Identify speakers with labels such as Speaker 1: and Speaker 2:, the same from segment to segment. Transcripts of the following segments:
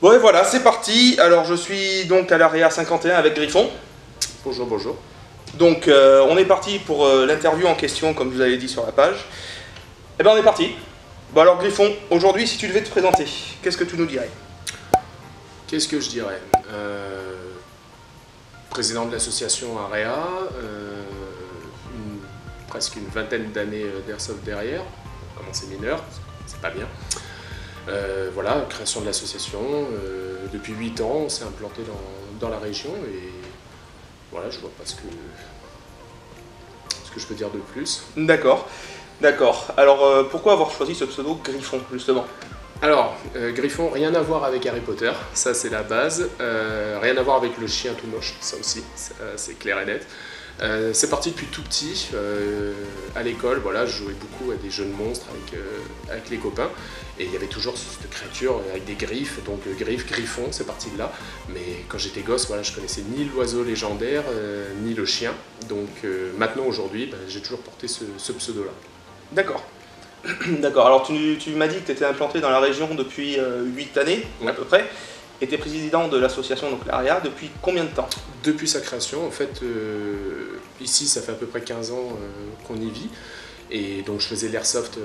Speaker 1: Bon et voilà, c'est parti. Alors je suis donc à l'AREA 51 avec Griffon.
Speaker 2: Bonjour, bonjour.
Speaker 1: Donc on est parti pour l'interview en question, comme je vous avais dit sur la page. Eh ben on est parti. Bon alors Griffon, aujourd'hui si tu devais te présenter, qu'est-ce que tu nous dirais?
Speaker 2: Qu'est-ce que je dirais? Président de l'association AREA, presque une vingtaine d'années d'airsoft derrière, vraiment c'est mineur, c'est pas bien. Voilà, création de l'association, depuis 8 ans on s'est implanté dans la région et voilà, je vois pas ce que je peux dire de plus.
Speaker 1: D'accord, d'accord. Alors pourquoi avoir choisi ce pseudo Griffon justement?
Speaker 2: Alors, Griffon, rien à voir avec Harry Potter, ça c'est la base. Rien à voir avec le chien tout moche, ça aussi, c'est clair et net. C'est parti depuis tout petit, à l'école, voilà, je jouais beaucoup à des jeux de monstres avec les copains. Et il y avait toujours cette créature avec des griffes, donc Griffon, c'est parti de là. Mais quand j'étais gosse, voilà, je connaissais ni l'oiseau légendaire, ni le chien. Donc maintenant, aujourd'hui, j'ai toujours porté ce pseudo-là.
Speaker 1: D'accord. D'accord, alors tu m'as dit que tu étais implanté dans la région depuis 8 années, à peu près, et tu es président de l'association donc l'AREA depuis combien de temps?
Speaker 2: Depuis sa création, en fait, ici ça fait à peu près 15 ans qu'on y vit, et donc je faisais l'airsoft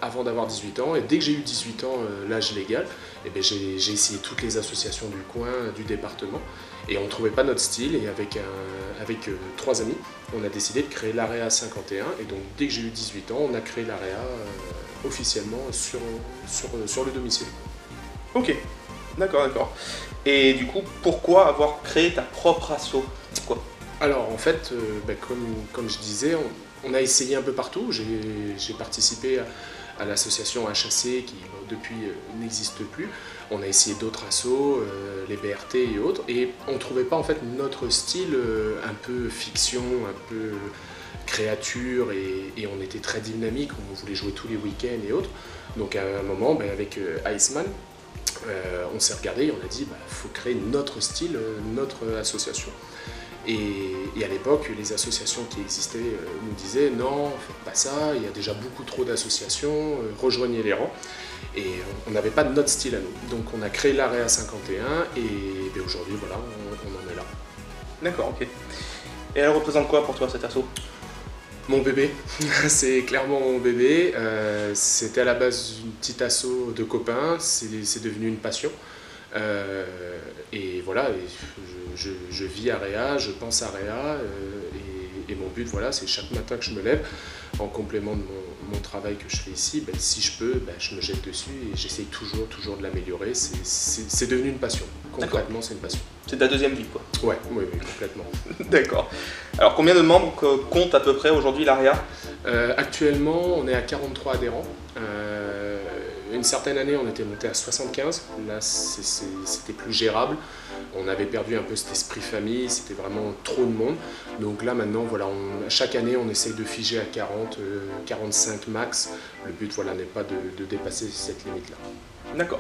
Speaker 2: avant d'avoir 18 ans, et dès que j'ai eu 18 ans, l'âge légal, et bien j'ai essayé toutes les associations du coin, du département, et on ne trouvait pas notre style, et avec 3 amis, on a décidé de créer l'AREA 51, et donc dès que j'ai eu 18 ans, on a créé l'AREA officiellement sur le domicile.
Speaker 1: Ok, d'accord, d'accord. Et du coup, pourquoi avoir créé ta propre asso? Pourquoi?
Speaker 2: Alors en fait, comme je disais, on a essayé un peu partout. J'ai participé à l'association HAC qui depuis n'existe plus. On a essayé d'autres assos, les BRT et autres, et on ne trouvait pas en fait notre style un peu fiction, un peu créature, et on était très dynamique, on voulait jouer tous les week-ends et autres. Donc à un moment, avec Iceman, on s'est regardé et on a dit faut créer notre style, notre association. Et à l'époque, les associations qui existaient nous disaient non, faites pas ça, il y a déjà beaucoup trop d'associations, rejoignez les rangs. Et on n'avait pas notre style à nous. Donc on a créé l'AREA 51 et aujourd'hui voilà, on en est là.
Speaker 1: D'accord, ok. Et elle représente quoi pour toi cette asso?
Speaker 2: Mon bébé, c'est clairement mon bébé. C'était à la base une petite asso de copains, c'est devenu une passion. Et voilà, je vis AREA, je pense AREA, et mon but, voilà, c'est chaque matin que je me lève, en complément de mon travail que je fais ici, si je peux, je me jette dessus et j'essaye toujours de l'améliorer. C'est devenu une passion. Concrètement, c'est une passion.
Speaker 1: C'est ta deuxième vie, quoi.
Speaker 2: Ouais, oui, complètement.
Speaker 1: D'accord. Alors, combien de membres compte à peu près aujourd'hui l'AREA?
Speaker 2: Actuellement, on est à 43 adhérents. Une certaine année, on était monté à 75. Là, c'était plus gérable. On avait perdu un peu cet esprit famille, c'était vraiment trop de monde. Donc là, maintenant, voilà, chaque année, on essaye de figer à 40, 45 max. Le but, voilà, n'est pas de dépasser cette limite-là.
Speaker 1: D'accord.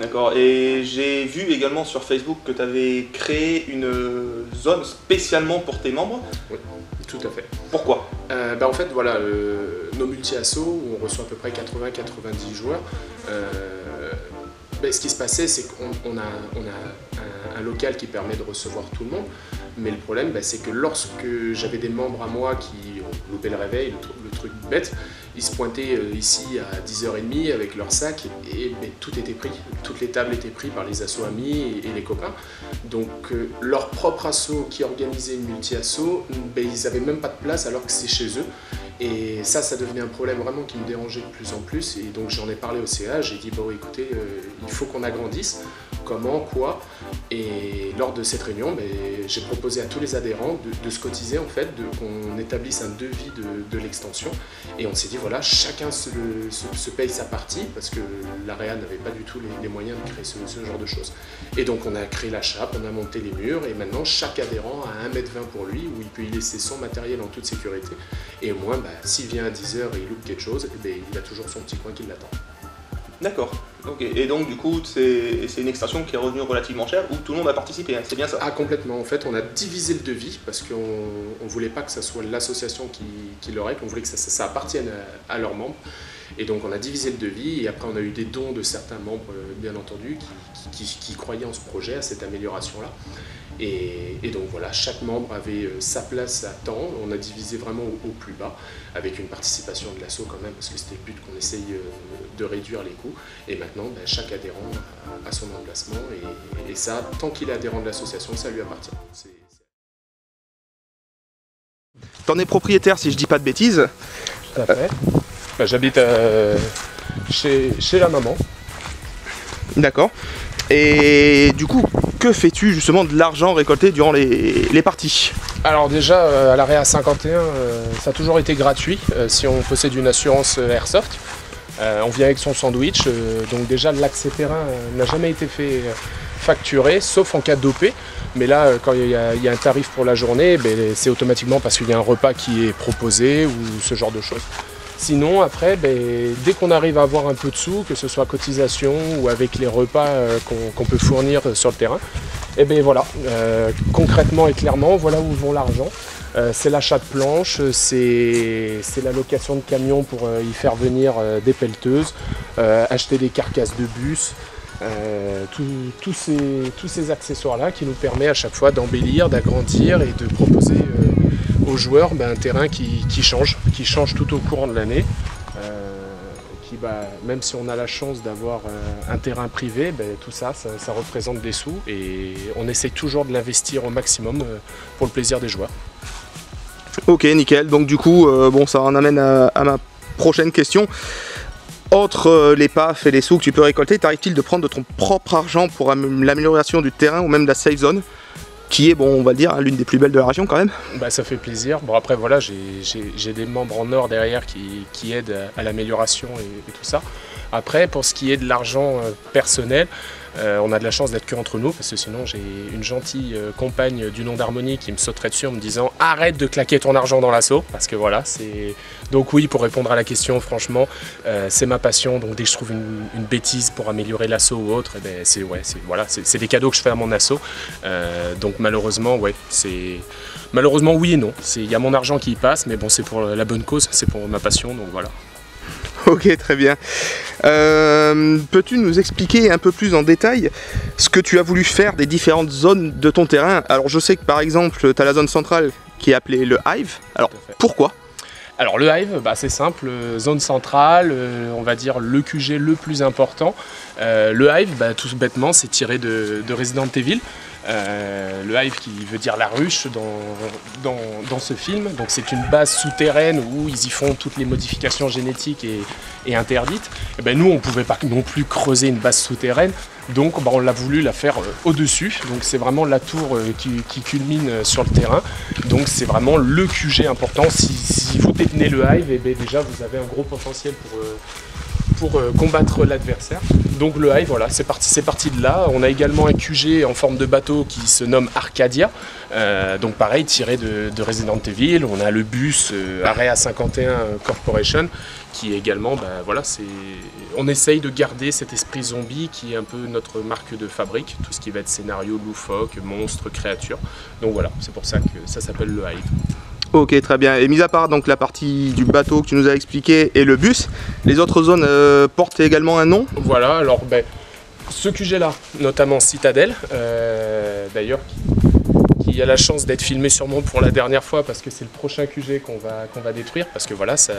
Speaker 1: D'accord. Et j'ai vu également sur Facebook que tu avais créé une zone spécialement pour tes membres.
Speaker 2: Oui, tout à fait.
Speaker 1: Pourquoi?
Speaker 2: En fait, voilà, nos multi-assos, où on reçoit à peu près 80-90 joueurs, ce qui se passait, c'est qu'on a un local qui permet de recevoir tout le monde, mais le problème, c'est que lorsque j'avais des membres à moi qui ont loupé le réveil, le truc bête, ils se pointaient ici à 10h30 avec leur sac et tout était pris. Toutes les tables étaient prises par les assos amis et les copains. Donc leur propre asso qui organisait une multi-asso, ils n'avaient même pas de place alors que c'est chez eux. Et ça devenait un problème vraiment qui me dérangeait de plus en plus. Et donc j'en ai parlé au CA, j'ai dit écoutez, il faut qu'on agrandisse. Comment, quoi? Et lors de cette réunion, j'ai proposé à tous les adhérents de se cotiser en fait, qu'on établisse un devis de l'extension. Et on s'est dit voilà, chacun se paye sa partie parce que l'AREA n'avait pas du tout les moyens de créer ce genre de choses. Et donc on a créé la chape, on a monté les murs et maintenant chaque adhérent a 1,20 m pour lui où il peut y laisser son matériel en toute sécurité. Et au moins, s'il vient à 10h et il loupe quelque chose, il a toujours son petit coin qui l'attend.
Speaker 1: D'accord. Okay. Et donc du coup, c'est une extension qui est revenue relativement chère où tout le monde a participé, hein. C'est bien ça?
Speaker 2: Ah complètement, en fait on a divisé le devis parce qu'on ne voulait pas que ça soit l'association qui l'aurait, qu'on voulait que ça appartienne à leurs membres. Et donc on a divisé le devis et après on a eu des dons de certains membres, bien entendu, qui croyaient en ce projet, à cette amélioration-là. Et donc voilà, chaque membre avait sa place à temps, on a divisé vraiment au plus bas, avec une participation de l'asso quand même, parce que c'était le but qu'on essaye de réduire les coûts. Et maintenant, chaque adhérent a son emplacement, et ça, tant qu'il est adhérent de l'association, ça lui appartient.
Speaker 1: T'en es propriétaire si je dis pas de bêtises.
Speaker 2: Tout à fait. J'habite chez la maman.
Speaker 1: D'accord. Et du coup, que fais-tu justement de l'argent récolté durant les parties?
Speaker 2: Alors déjà, à l'AREA 51, ça a toujours été gratuit si on possède une assurance Airsoft. On vient avec son sandwich, donc déjà l'accès terrain n'a jamais été fait facturer, sauf en cas d'OP. Mais là, quand il y a un tarif pour la journée, c'est automatiquement parce qu'il y a un repas qui est proposé ou ce genre de choses. Sinon, après, dès qu'on arrive à avoir un peu de sous, que ce soit cotisation ou avec les repas qu'on peut fournir sur le terrain, et voilà, concrètement et clairement, voilà où vont l'argent. C'est l'achat de planches, c'est la location de camions pour y faire venir des pelleteuses, acheter des carcasses de bus, tous ces accessoires-là qui nous permettent à chaque fois d'embellir, d'agrandir et de proposer aux joueurs un terrain qui change tout au courant de l'année. Même si on a la chance d'avoir un terrain privé, tout ça représente des sous et on essaie toujours de l'investir au maximum pour le plaisir des joueurs.
Speaker 1: Ok, nickel. Donc du coup, ça en amène à ma prochaine question. Entre les PAF et les sous que tu peux récolter, t'arrive-t-il de prendre de ton propre argent pour l'amélioration du terrain ou même de la safe zone, qui est, on va le dire, l'une des plus belles de la région quand même?
Speaker 2: Ça fait plaisir. Bon, après voilà, j'ai des membres en or derrière qui aident à l'amélioration et tout ça. Après, pour ce qui est de l'argent personnel, on a de la chance d'être qu'entre nous, parce que sinon j'ai une gentille compagne du nom d'Harmonie qui me sauterait dessus en me disant « Arrête de claquer ton argent dans l'assaut !» Parce que voilà, c'est... Donc oui, pour répondre à la question, franchement, c'est ma passion. Donc dès que je trouve une bêtise pour améliorer l'assaut ou autre, c'est des cadeaux que je fais à mon assaut. Donc malheureusement, malheureusement oui et non. Il y a mon argent qui y passe, mais bon, c'est pour la bonne cause, c'est pour ma passion, donc voilà.
Speaker 1: Ok, très bien. Peux-tu nous expliquer un peu plus en détail ce que tu as voulu faire des différentes zones de ton terrain? Alors je sais que par exemple, tu as la zone centrale qui est appelée le Hive. Alors pourquoi?
Speaker 2: Alors le Hive, c'est simple, zone centrale, on va dire le QG le plus important. Le Hive, tout bêtement, c'est tiré de Resident Evil. Le Hive qui veut dire la ruche dans ce film. Donc c'est une base souterraine où ils y font toutes les modifications génétiques et interdites. Et nous, on ne pouvait pas non plus creuser une base souterraine. Donc on l'a voulu la faire au-dessus. Donc c'est vraiment la tour qui culmine sur le terrain. Donc c'est vraiment le QG important. Si vous détenez le Hive, déjà vous avez un gros potentiel pour combattre l'adversaire. Donc le Hive, voilà, c'est parti de là. On a également un QG en forme de bateau qui se nomme Arcadia. Donc pareil, tiré de Resident Evil. On a le bus Area 51 Corporation qui est également, on essaye de garder cet esprit zombie qui est un peu notre marque de fabrique, tout ce qui va être scénario loufoque, monstres, créatures. Donc voilà, c'est pour ça que ça s'appelle le Hive.
Speaker 1: Ok, très bien. Et mis à part donc la partie du bateau que tu nous as expliqué et le bus, les autres zones portent également un nom?
Speaker 2: Voilà, alors ce QG là, notamment Citadel, d'ailleurs qui a la chance d'être filmé sûrement pour la dernière fois parce que c'est le prochain QG qu'on va détruire, parce que voilà, ça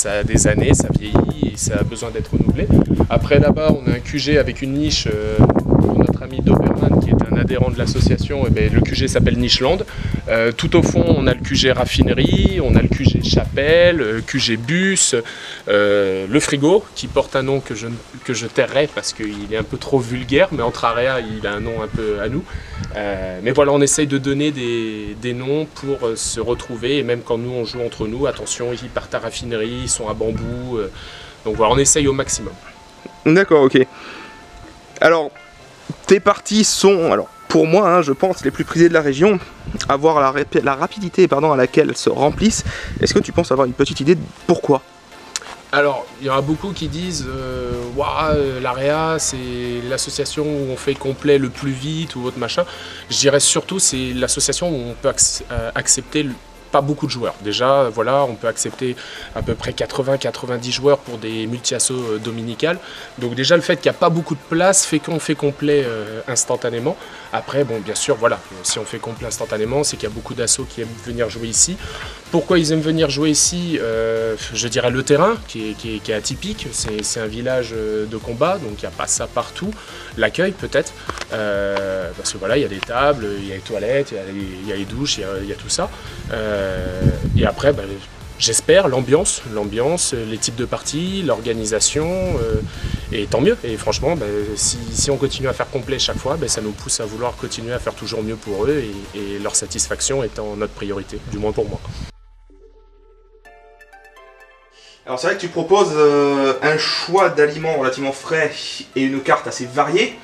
Speaker 2: a des années, ça vieillit et ça a besoin d'être renouvelé. Après là-bas, on a un QG avec une niche pour notre ami Doberman qui est un adhérent de l'association. Le QG s'appelle Nicheland. Tout au fond, on a le QG raffinerie, on a le QG chapelle, QG bus, le frigo qui porte un nom que je tairai parce qu'il est un peu trop vulgaire, mais entre Area, il a un nom un peu à nous. Mais voilà, on essaye de donner des noms pour se retrouver, et même quand nous on joue entre nous, attention, ils partent à raffinerie, ils sont à bambou, donc voilà, on essaye au maximum.
Speaker 1: D'accord, ok. Alors, tes parties sont, pour moi, je pense, les plus prisées de la région, avoir la rapidité à laquelle elles se remplissent. Est-ce que tu penses avoir une petite idée de pourquoi?
Speaker 2: Alors, il y aura beaucoup qui disent l'AREA, c'est l'association où on fait complet le plus vite ou autre machin. Je dirais surtout c'est l'association où on peut accepter pas beaucoup de joueurs. Déjà, voilà, on peut accepter à peu près 80-90 joueurs pour des multi-assos dominicales. Donc déjà, le fait qu'il n'y a pas beaucoup de place fait qu'on fait complet instantanément. Après, bon, bien sûr, voilà, si on fait complet instantanément, c'est qu'il y a beaucoup d'assos qui aiment venir jouer ici. Pourquoi ils aiment venir jouer ici? Je dirais le terrain, qui est atypique. C'est un village de combat, donc il n'y a pas ça partout. L'accueil, peut-être, parce que voilà, il y a des tables, il y a les toilettes, il y a les douches, il y a tout ça. Et après, bah, j'espère l'ambiance, les types de parties, l'organisation, et tant mieux. Et franchement, bah, si on continue à faire complet chaque fois, bah, ça nous pousse à vouloir continuer à faire toujours mieux pour eux et leur satisfaction étant notre priorité, du moins pour moi.
Speaker 1: Alors c'est vrai que tu proposes un choix d'aliments relativement frais et une carte assez variée.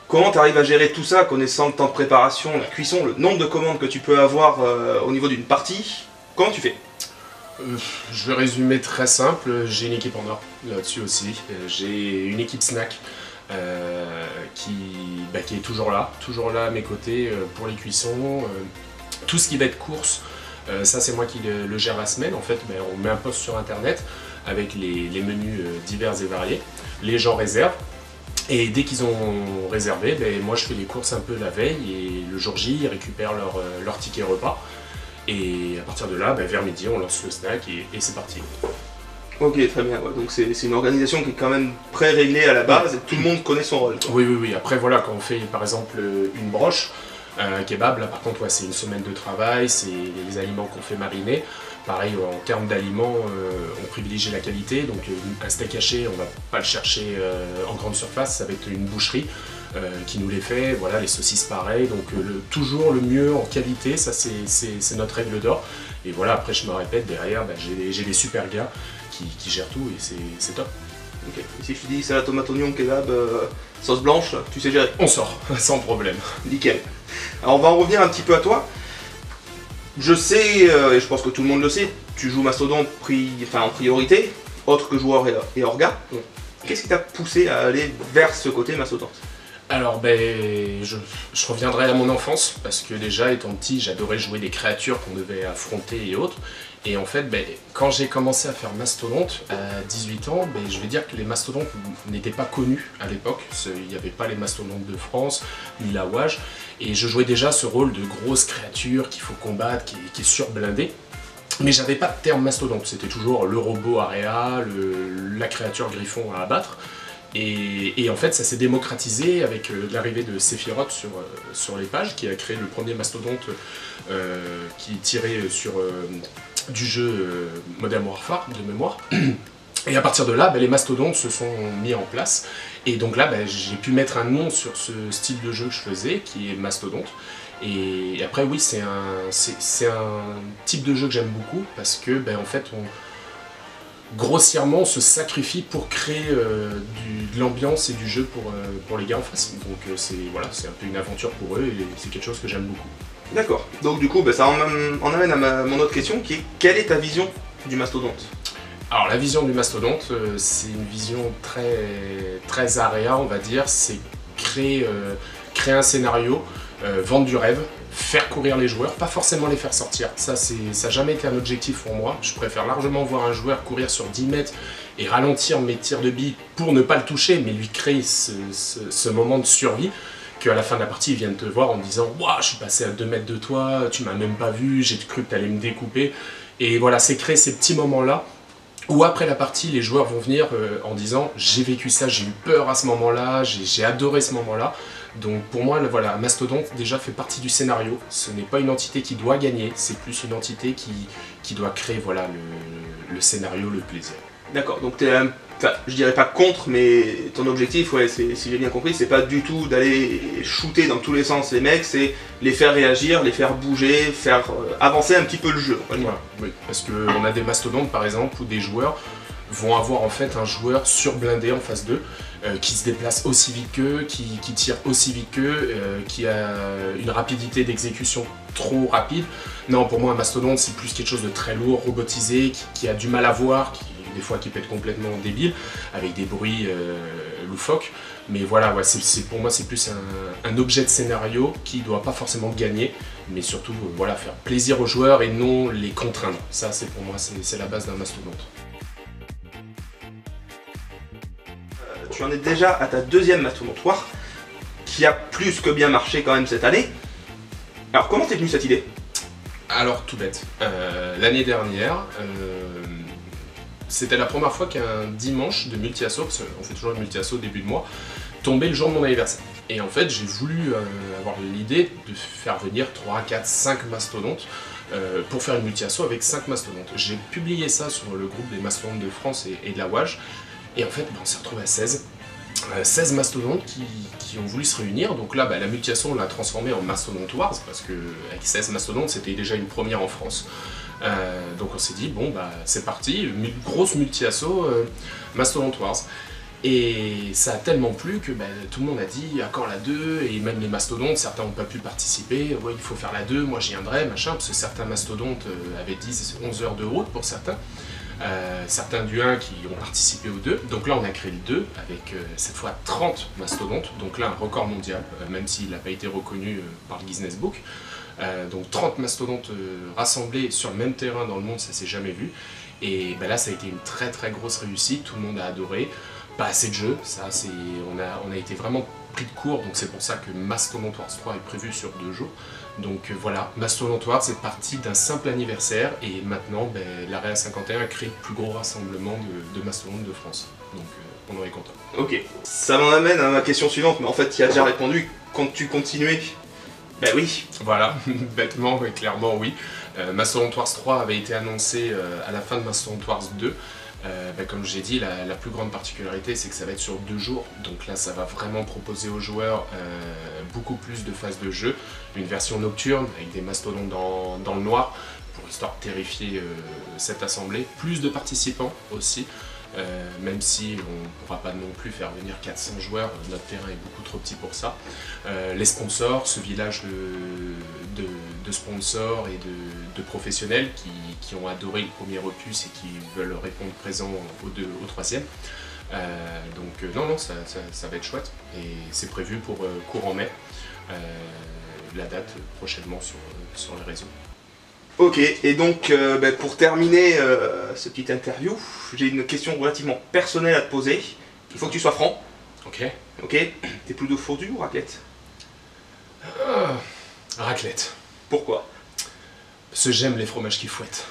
Speaker 1: Comment tu arrives à gérer tout ça, connaissant le temps de préparation, la cuisson, le nombre de commandes que tu peux avoir au niveau d'une partie? Comment tu fais?
Speaker 2: Je vais résumer très simple, j'ai une équipe en or là-dessus aussi. J'ai une équipe snack qui est toujours là à mes côtés pour les cuissons. Tout ce qui va être course, ça c'est moi qui le gère la semaine. En fait, on met un post sur internet avec les menus divers et variés. Les gens réservent. Et dès qu'ils ont réservé, moi je fais les courses un peu la veille et le jour J, ils récupèrent leur ticket repas. Et à partir de là, vers midi, on lance le snack et c'est parti.
Speaker 1: Ok, très bien. Ouais. Donc c'est une organisation qui est quand même pré-réglée à la base et tout le monde connaît son rôle. Quoi.
Speaker 2: Oui. Après, voilà, quand on fait par exemple une broche, kebab, là par contre, ouais, c'est une semaine de travail, c'est les aliments qu'on fait mariner. Pareil, en termes d'aliments, on privilégie la qualité, donc un steak haché, on ne va pas le chercher en grande surface, ça va être une boucherie qui nous les fait, voilà, les saucisses pareil, donc toujours le mieux en qualité, ça c'est notre règle d'or. Et voilà, après je me répète, derrière j'ai des super gars qui gèrent tout et c'est top.
Speaker 1: Ok, et si je te dis salade tomate oignon, kebab, sauce blanche, tu sais gérer?
Speaker 2: On sort, sans problème.
Speaker 1: Nickel. Alors on va en revenir un petit peu à toi. Je sais, et je pense que tout le monde le sait, tu joues Mastodon en priorité, autre que joueur et orga. Qu'est-ce qui t'a poussé à aller vers ce côté Mastodon?
Speaker 2: Alors je reviendrai à mon enfance, parce que déjà étant petit j'adorais jouer des créatures qu'on devait affronter et autres. Et en fait quand j'ai commencé à faire Mastodonte à 18 ans, je vais dire que les mastodontes n'étaient pas connus à l'époque. Il n'y avait pas les mastodontes de France, ni la WAJ. Et je jouais déjà ce rôle de grosse créature qu'il faut combattre, qui est surblindée. Mais j'avais pas de terme mastodonte, c'était toujours le robot area, la créature griffon à abattre. Et en fait, ça s'est démocratisé avec l'arrivée de Sephiroth sur les pages, qui a créé le premier mastodonte qui est tiré du jeu Modern Warfare, de mémoire. Et à partir de là, les mastodontes se sont mis en place. Et donc là, j'ai pu mettre un nom sur ce style de jeu que je faisais, qui est Mastodonte. Et après, oui, c'est un type de jeu que j'aime beaucoup, parce que, en fait, grossièrement, on se sacrifie pour créer de l'ambiance et du jeu pour les gars en face. Donc c'est un peu une aventure pour eux, et c'est quelque chose que j'aime beaucoup. D'accord.
Speaker 1: Donc du coup, ça en amène à mon autre question, qui est quelle est ta vision du mastodonte?
Speaker 2: Alors la vision du mastodonte, c'est une vision très area, on va dire. C'est créer un scénario, vendre du rêve, faire courir les joueurs, pas forcément les faire sortir. Ça n'a jamais été un objectif pour moi. Je préfère largement voir un joueur courir sur 10 mètres et ralentir mes tirs de billes pour ne pas le toucher, mais lui créer ce moment de survie, qu'à la fin de la partie, il vienne te voir en disant « Waouh, je suis passé à 2 mètres de toi, tu m'as même pas vu, j'ai cru que tu allais me découper. » Et voilà, c'est créer ces petits moments-là où après la partie, les joueurs vont venir en disant « J'ai vécu ça, j'ai eu peur à ce moment-là, j'ai adoré ce moment-là. » Donc pour moi, voilà, Mastodonte déjà fait partie du scénario. Ce n'est pas une entité qui doit gagner, c'est plus une entité qui doit créer voilà, le scénario, le plaisir.
Speaker 1: D'accord, donc tu es je dirais pas contre, mais ton objectif, ouais, si j'ai bien compris, c'est pas du tout d'aller shooter dans tous les sens les mecs, c'est les faire réagir, les faire bouger, faire avancer un petit peu le jeu.
Speaker 2: Voilà, oui, parce qu'on a des mastodontes par exemple où des joueurs vont avoir en fait un joueur surblindé en face d'eux, qui se déplace aussi vite qu'eux, qui tire aussi vite qu'eux, qui a une rapidité d'exécution trop rapide. Non, pour moi un mastodonte c'est plus quelque chose de très lourd, robotisé, qui a du mal à voir, des fois qui peut être complètement débile, avec des bruits loufoques. Mais voilà, ouais, pour moi c'est plus un objet de scénario qui ne doit pas forcément gagner, mais surtout voilà, faire plaisir aux joueurs et non les contraindre. Ça, c'est pour moi, c'est la base d'un mastodonte.
Speaker 1: Tu en es déjà à ta deuxième mastodontoire, qui a plus que bien marché quand même cette année. Alors comment t'es venue cette idée?
Speaker 2: Alors tout bête, l'année dernière, c'était la première fois qu'un dimanche de multi-asso, parce qu'on fait toujours le multi-asso au début de mois, tombait le jour de mon anniversaire. Et en fait, j'ai voulu avoir l'idée de faire venir 3, 4, 5 mastodontes pour faire une multi-asso avec 5 mastodontes. J'ai publié ça sur le groupe des mastodontes de France et de la WAJ, et en fait, on s'est retrouvé à 16. 16 mastodontes qui ont voulu se réunir, donc là la multi-asso on l'a transformée en Mastodonte Wars, parce que avec 16 mastodontes c'était déjà une première en France. Donc on s'est dit bon c'est parti, une grosse multi-asso Mastodonte Wars. Et ça a tellement plu que tout le monde a dit à quand la 2, et même les mastodontes, certains n'ont pas pu participer, ouais, il faut faire la 2, moi j'y viendrai, machin, parce que certains mastodontes avaient 10-11 heures de route pour certains. Certains du 1 qui ont participé au 2, donc là on a créé le 2 avec cette fois 30 mastodontes, donc là un record mondial, même s'il n'a pas été reconnu par le Guinness Book. Donc 30 mastodontes rassemblés sur le même terrain dans le monde, ça s'est jamais vu. Et là ça a été une très très grosse réussite, tout le monde a adoré. Pas assez de jeux, ça c'est, on a été vraiment pris de court, donc c'est pour ça que Mastodonte Wars 3 est prévu sur 2 jours. Donc voilà, Mastodonte Wars c'est parti d'un simple anniversaire, et maintenant l'Area 51 a créé le plus gros rassemblement de mastodontes de France. Donc on en est content.
Speaker 1: Ok, ça m'en amène à ma question suivante, mais en fait tu y as déjà répondu. Quand tu continuais, oui.
Speaker 2: Voilà, bêtement et clairement oui. Mastodonte Wars 3 avait été annoncé à la fin de Mastodonte Wars 2. Comme j'ai dit, la plus grande particularité c'est que ça va être sur 2 jours, donc là ça va vraiment proposer aux joueurs beaucoup plus de phases de jeu, une version nocturne avec des mastodontes dans le noir pour histoire de terrifier cette assemblée, plus de participants aussi, même si on ne pourra pas non plus faire venir 400 joueurs, notre terrain est beaucoup trop petit pour ça. Les sponsors, ce village de sponsors et de professionnels qui ont adoré le premier opus et qui veulent répondre présent au troisième. Donc non, ça va être chouette, et c'est prévu pour courant mai, la date prochainement sur les réseaux.
Speaker 1: Ok, et donc pour terminer ce petit interview, j'ai une question relativement personnelle à te poser. Il faut que tu sois franc.
Speaker 2: Ok.
Speaker 1: Ok. T'es plutôt fondue ou raclette?
Speaker 2: Raclette.
Speaker 1: Pourquoi?
Speaker 2: Parce que j'aime les fromages qui fouettent.